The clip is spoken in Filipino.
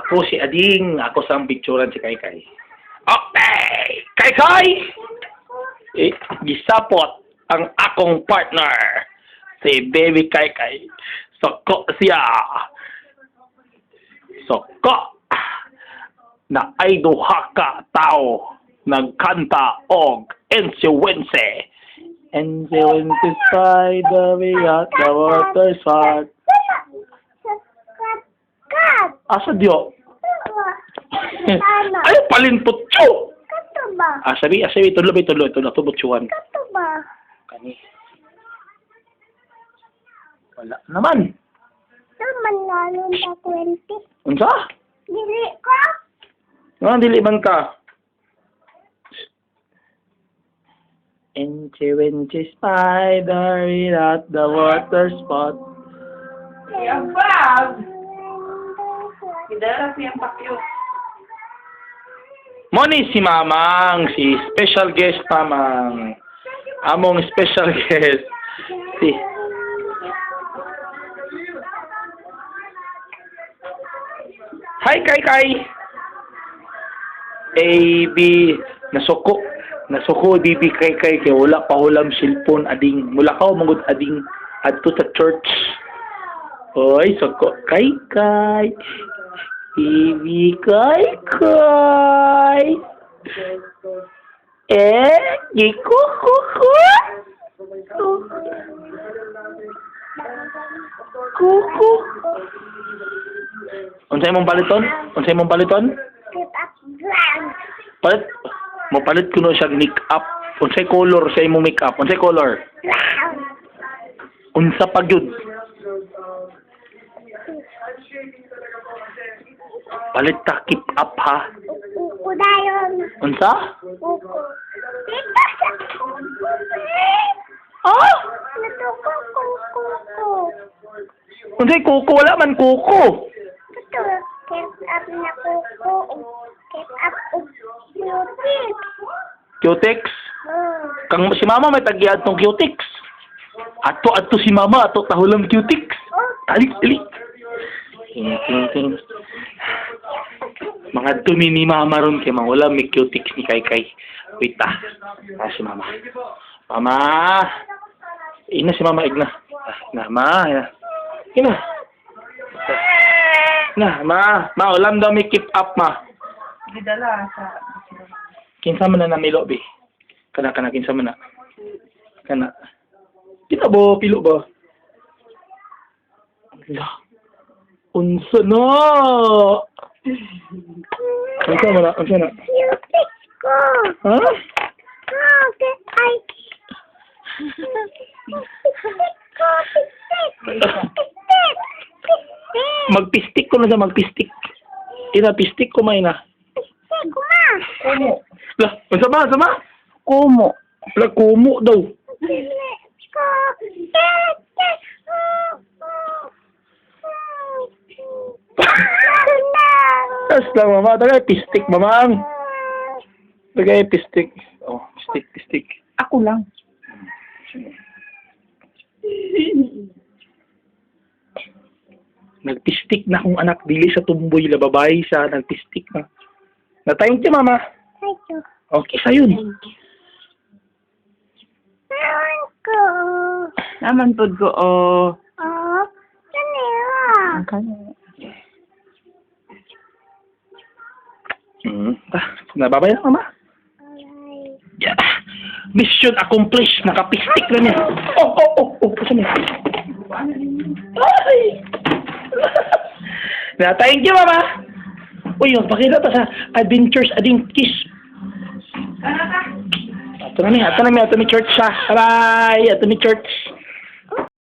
Ako si Ading. Ako sa picturean si Kaykay. Okay! Kaykay! Gisapot ang akong partner. Si Baby Kaykay. Soko siya. Soko. Na ay duha ka tao. Nagkanta og Ensiwense. Ensiwense by the way at the water's heart. Asa diyo? Ay, palinputyo! Sabi, tulo, tubutsuan. Kani. Wala naman. Naman lalo na 20. Unsa? Dili ko. Dili man ka. Enchiwenchi spider at the water spot. Yang bag. Kidara siyang pakyo. Moni si Mamang, si special guest Mamang. Among special guest. Si Hi Kaykay. AB Nasuko BB Kaykay kay wala pa hulam cellphone ading. Mula ka mangud ading adto sa church. Oy, suko Kaykay. BB Kaykay. Giko. Kuku. Unsay mong baliton? Keep up grand. Palit kuno siya make up. Unsay color sa imong make up? Unsay color? Brown. Unsa pa gyud? Palit ta keep up ha. Udayon. Unsa? Uko. Dito sa Ah? natuko kuko. Unsay kuko? Wala man kuko. Ito, keep up na kuko. Keep up beauty. Cutex. Kang si Mama may tagiyad tong Cutex. Ato si Mama ato tahulang Cutex. Talik. Ting. Mga dumi ni Mama ron kay wala may Cutex ni Kaykay. Wait si Mama. Mama. Ina si Mama igna. Ma. Ina. Ma, ulam daw may keep up ma. Gidala sa Kinsa man na namilo bi. Kana kinsa man na. Kana. Kita bo pilo ba? La. Unsa na? Unsa na? Beauty ko. Ha? Okay, ay. Magpistik ko na sa magpistik. Ina pistik ko may na. kumo. La, unsa ba? Kumo. La kumo daw. Tas lang mama, tagay pistik mamang. Tagay pistik. Oh, pistik. Ako lang. Nagpistik na akong anak dili sa tumboy la babae siya nagpistik na. Natayin siya mama. Okay sa yun. Naman pod ko Nababay na mama. Yeah. Mission accomplished. Nakapistik na niya. Saan niya? Ay! Thank you, mama. Uy, pakita pa sa Adventures Ading Kiss. Ito na mi church siya. Bye! Ito mi church.